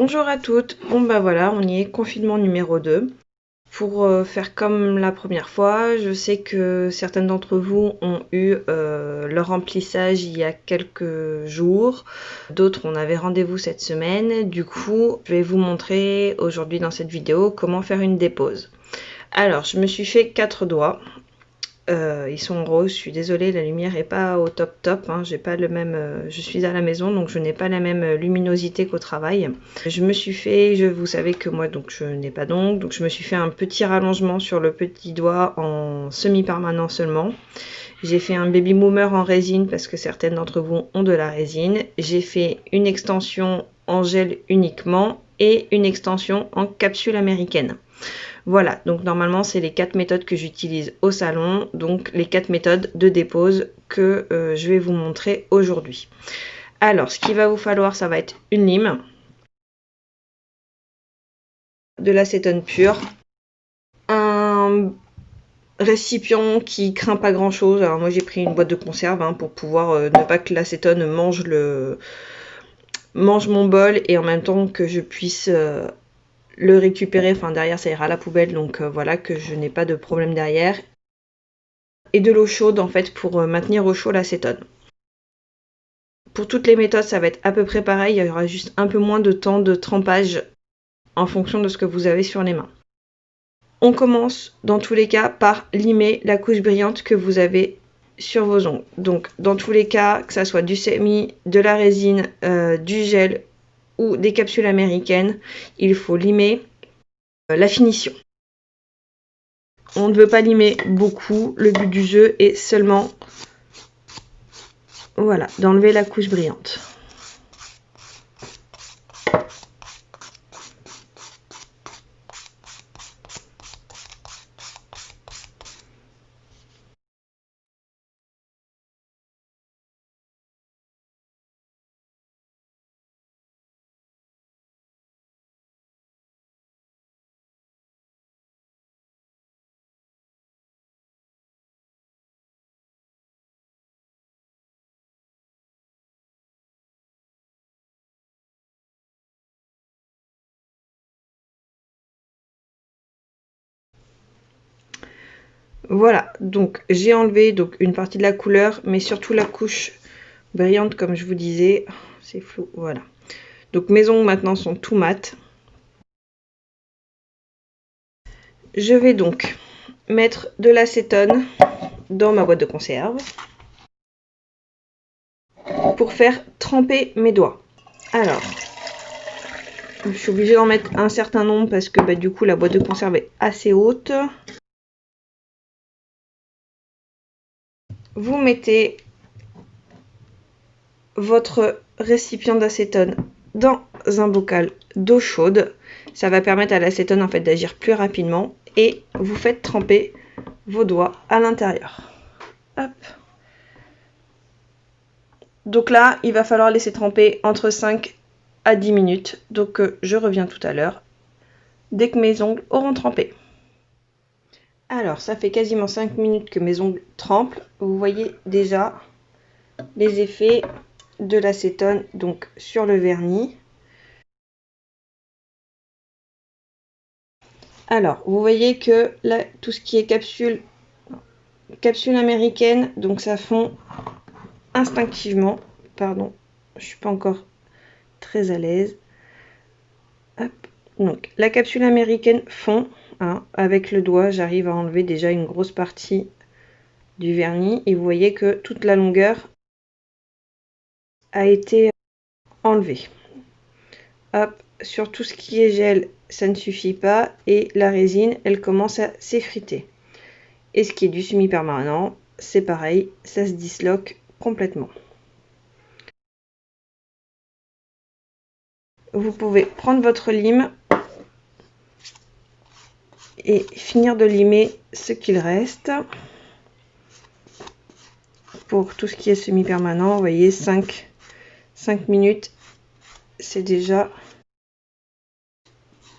Bonjour à toutes, bon bah voilà, on y est, confinement numéro 2. Pour faire comme la première fois, je sais que certaines d'entre vous ont eu leur remplissage il y a quelques jours, d'autres on avait rendez-vous cette semaine, du coup je vais vous montrer aujourd'hui dans cette vidéo comment faire une dépose. Alors je me suis fait 4 doigts. Ils sont roses, je suis désolée, la lumière est pas au top, hein. J'ai pas le même, je suis à la maison donc je n'ai pas la même luminosité qu'au travail. Je me suis fait, vous savez que moi donc je n'ai pas d'ongles, donc je me suis fait un petit rallongement sur le petit doigt en semi-permanent seulement. J'ai fait un baby boomer en résine parce que certaines d'entre vous ont de la résine. J'ai fait une extension en gel uniquement et une extension en capsule américaine. Voilà, donc normalement c'est les 4 méthodes que j'utilise au salon, donc les 4 méthodes de dépose que je vais vous montrer aujourd'hui. Alors, ce qu'il va vous falloir, ça va être une lime, de l'acétone pur, un récipient qui craint pas grand chose. Alors moi j'ai pris une boîte de conserve hein, pour pouvoir ne pas que l'acétone mange mon bol et en même temps que je puisse le récupérer, enfin derrière ça ira à la poubelle, donc voilà, que je n'ai pas de problème derrière. Et de l'eau chaude en fait pour maintenir au chaud l'acétone. Pour toutes les méthodes ça va être à peu près pareil, il y aura juste un peu moins de temps de trempage en fonction de ce que vous avez sur les mains. On commence dans tous les cas par limer la couche brillante que vous avez sur vos ongles. Donc dans tous les cas, que ça soit du semi, de la résine, du gel ou des capsules américaines, il faut limer la finition. On ne veut pas limer beaucoup, le but du jeu est seulement voilà, d'enlever la couche brillante. Voilà, donc j'ai enlevé donc une partie de la couleur, mais surtout la couche brillante comme je vous disais. C'est flou, voilà. Donc mes ongles maintenant sont tout mat. Je vais donc mettre de l'acétone dans ma boîte de conserve pour faire tremper mes doigts. Alors, je suis obligée d'en mettre un certain nombre parce que du coup la boîte de conserve est assez haute. Vous mettez votre récipient d'acétone dans un bocal d'eau chaude. Ça va permettre à l'acétone en fait d'agir plus rapidement et vous faites tremper vos doigts à l'intérieur. Hop. Donc là, il va falloir laisser tremper entre 5 à 10 minutes. Donc je reviens tout à l'heure dès que mes ongles auront trempé. Alors, ça fait quasiment 5 minutes que mes ongles trempent. Vous voyez déjà les effets de l'acétone donc sur le vernis. Alors, vous voyez que là, tout ce qui est capsule américaine, donc ça fond instinctivement. Pardon, je suis pas encore très à l'aise. Hop. Donc, la capsule américaine fond. Hein, avec le doigt, j'arrive à enlever déjà une grosse partie du vernis. Et vous voyez que toute la longueur a été enlevée. Hop, sur tout ce qui est gel, ça ne suffit pas. Et la résine, elle commence à s'effriter. Et ce qui est du semi-permanent, c'est pareil, ça se disloque complètement. Vous pouvez prendre votre lime et finir de limer ce qu'il reste. Pour tout ce qui est semi-permanent, vous voyez 5 minutes, c'est déjà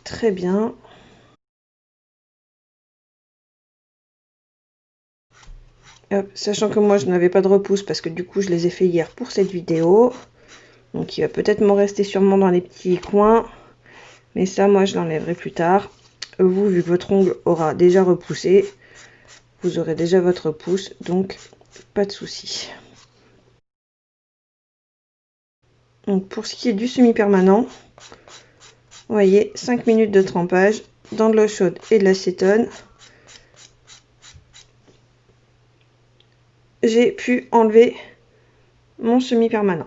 très bien. Hop, sachant que moi je n'avais pas de repousse parce que du coup je les ai fait hier pour cette vidéo. Donc il va peut-être m'en rester sûrement dans les petits coins. Mais ça, moi, je l'enlèverai plus tard. Vous, vu que votre ongle aura déjà repoussé, vous aurez déjà votre pouce, donc pas de souci. Donc pour ce qui est du semi-permanent, vous voyez, 5 minutes de trempage dans de l'eau chaude et de l'acétone. J'ai pu enlever mon semi-permanent.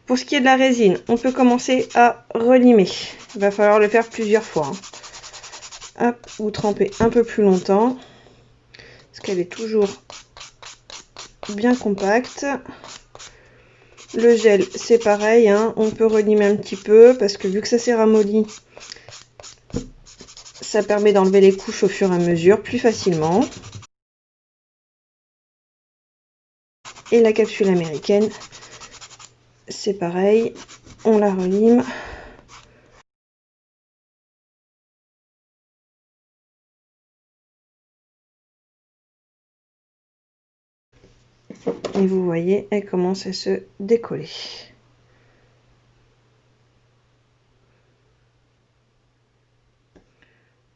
Pour ce qui est de la résine, on peut commencer à relimer. Il va falloir le faire plusieurs fois. Hop, vous trempez un peu plus longtemps, parce qu'elle est toujours bien compacte. Le gel, c'est pareil, hein, on peut relimer un petit peu, parce que vu que ça s'est ramolli, ça permet d'enlever les couches au fur et à mesure plus facilement. Et la capsule américaine, c'est pareil, on la relime. Et vous voyez, elle commence à se décoller.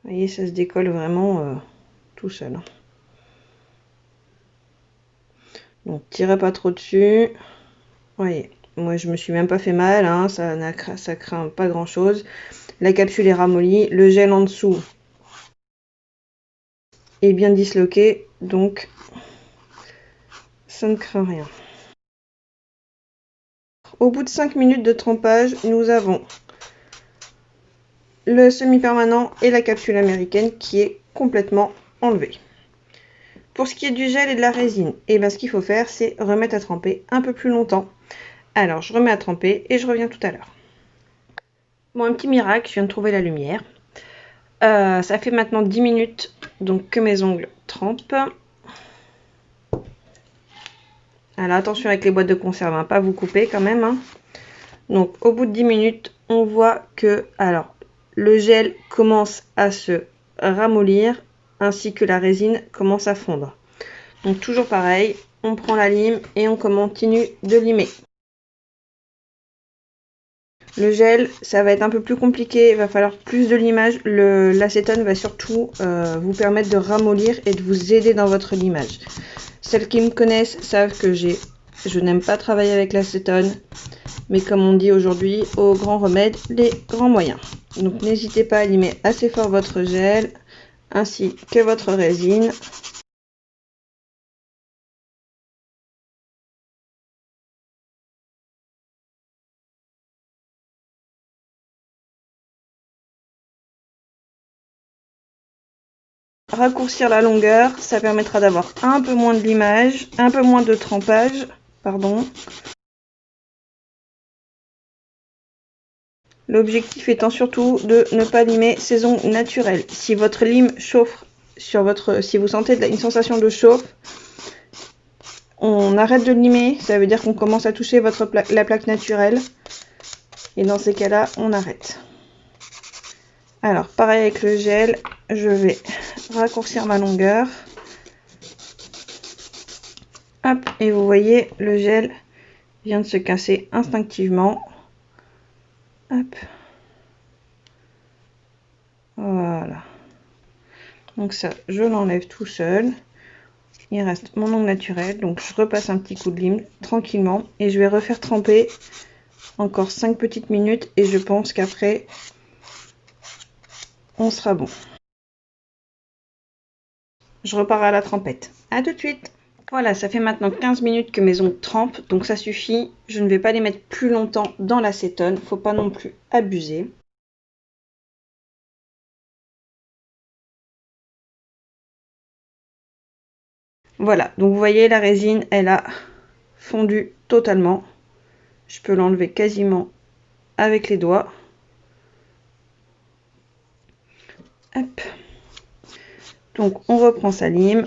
Vous voyez, ça se décolle vraiment tout seul. Donc, tirez pas trop dessus. Vous voyez, moi je me suis même pas fait mal, hein, ça craint pas grand chose. La capsule est ramollie, le gel en dessous est bien disloqué, donc ça ne craint rien. Au bout de 5 minutes de trempage, nous avons le semi-permanent et la capsule américaine qui est complètement enlevée. Pour ce qui est du gel et de la résine, et ben ce qu'il faut faire, c'est remettre à tremper un peu plus longtemps. Alors, je remets à tremper et je reviens tout à l'heure. Bon, un petit miracle, je viens de trouver la lumière. Ça fait maintenant 10 minutes donc que mes ongles trempent. Alors, attention avec les boîtes de conserve, hein, pas vous couper quand même. Hein. Donc, au bout de 10 minutes, on voit que alors, le gel commence à se ramollir ainsi que la résine commence à fondre. Donc, toujours pareil, on prend la lime et on continue de limer. Le gel, ça va être un peu plus compliqué, il va falloir plus de limage. L'acétone va surtout vous permettre de ramollir et de vous aider dans votre limage. Celles qui me connaissent savent que je n'aime pas travailler avec l'acétone, mais comme on dit aujourd'hui, au grand remède, les grands moyens. Donc n'hésitez pas à limer assez fort votre gel, ainsi que votre résine. Raccourcir la longueur, ça permettra d'avoir un peu moins de limage, un peu moins de trempage, pardon. L'objectif étant surtout de ne pas limer ces ongles naturels. Si votre lime chauffe si vous sentez une sensation de chauffe, on arrête de limer, ça veut dire qu'on commence à toucher la plaque naturelle. Et dans ces cas-là, on arrête. Alors, pareil avec le gel, je vais raccourcir ma longueur. Hop, et vous voyez, le gel vient de se casser instinctivement. Hop. Voilà. Donc ça, je l'enlève tout seul. Il reste mon ongle naturel, donc je repasse un petit coup de lime tranquillement et je vais refaire tremper encore 5 petites minutes et je pense qu'après on sera bon. Je repars à la trempette. À tout de suite. Voilà, ça fait maintenant 15 minutes que mes ongles trempent, donc ça suffit. Je ne vais pas les mettre plus longtemps dans l'acétone, faut pas non plus abuser. Voilà, donc vous voyez la résine, elle a fondu totalement. Je peux l'enlever quasiment avec les doigts. Hop. Donc on reprend sa lime,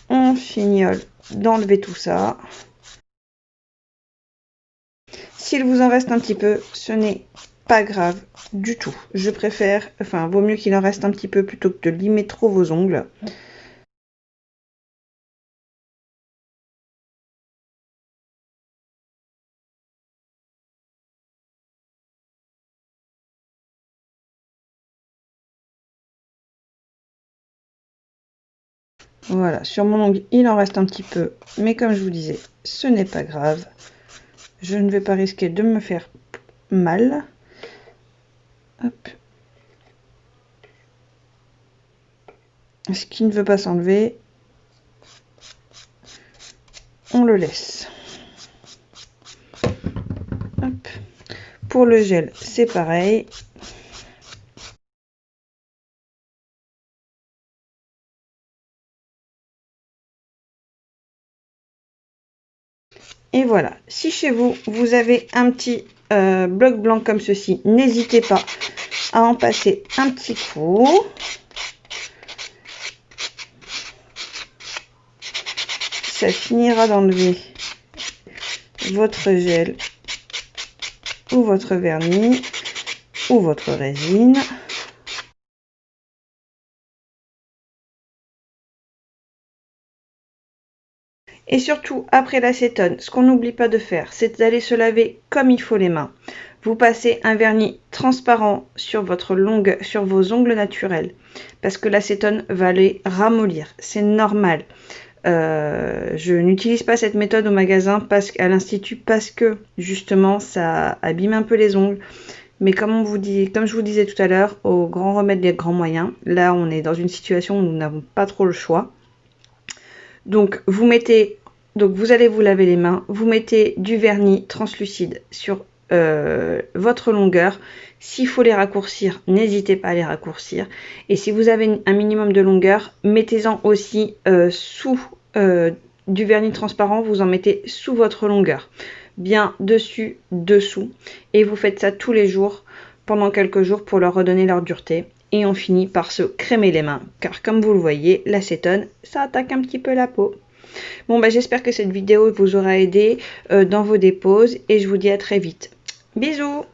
on fignole d'enlever tout ça. S'il vous en reste un petit peu, ce n'est pas grave du tout. Je préfère, enfin vaut mieux qu'il en reste un petit peu plutôt que de limer trop vos ongles. Voilà, sur mon ongle, il en reste un petit peu, mais comme je vous disais, ce n'est pas grave. Je ne vais pas risquer de me faire mal. Hop. Ce qui ne veut pas s'enlever, on le laisse. Hop. Pour le gel, c'est pareil. Et voilà, si chez vous, vous avez un petit bloc blanc comme ceci, n'hésitez pas à en passer un petit coup. Ça finira d'enlever votre gel ou votre vernis ou votre résine. Et surtout, après l'acétone, ce qu'on n'oublie pas de faire, c'est d'aller se laver comme il faut les mains. Vous passez un vernis transparent sur vos ongles naturels, parce que l'acétone va les ramollir. C'est normal. Je n'utilise pas cette méthode au magasin, à l'institut, parce que justement, ça abîme un peu les ongles. Mais comme je vous disais tout à l'heure, au grand remède des grands moyens, là on est dans une situation où nous n'avons pas trop le choix. Donc vous allez vous laver les mains, vous mettez du vernis translucide sur votre longueur. S'il faut les raccourcir, n'hésitez pas à les raccourcir. Et si vous avez un minimum de longueur, mettez-en aussi sous du vernis transparent, vous en mettez sous votre longueur. Bien dessus, dessous. Et vous faites ça tous les jours, pendant quelques jours, pour leur redonner leur dureté. Et on finit par se crémer les mains, car comme vous le voyez, l'acétone, ça attaque un petit peu la peau. Bon, j'espère que cette vidéo vous aura aidé dans vos déposes, et je vous dis à très vite. Bisous!